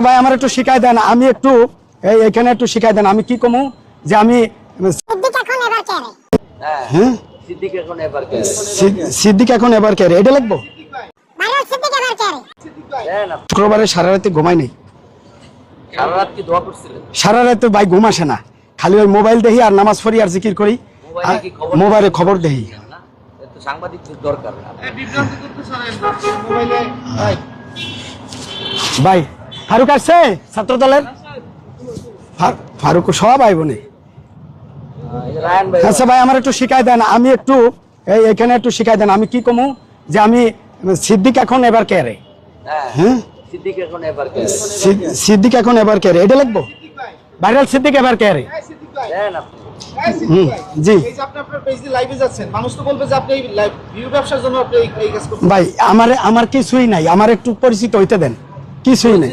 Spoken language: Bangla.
ভাই আমার একটু শিখাই দেন, আমি একটু এখানে একটু শিখাই দেন, আমি কি কমু যে আমি হ্যাঁ সিদ্দিক এখন এবার কে এটা লিখবো। শুক্রবারে সারা রাতে ঘুমাই নেই, সারা রাতে ভাই ঘুম আসে না, খালি ওই মোবাইল দেখি আর নামাজ পড়ি আর জিকির করি, মোবাইলে খবর দেখি। ভাই ফারুক আসছে ছাত্র দলের, ফারুক সব আইব নে। আচ্ছা ভাই আমার একটু শিখাই দেন, আমি একটু এখানে একটু শিখাই দেন, আমি কি কমু যে আমি সিদ্দিক এখন এবার কে রে। হ্যাঁ সিদ্দিক এখন এবার কে রে এটা লিখবো, ভাইরাল সিদ্দিক এবার কে রে। জি ভাই আমার কিছুই নাই, আমার একটু পরিচিত হইতে দেন, কিছুই নাই।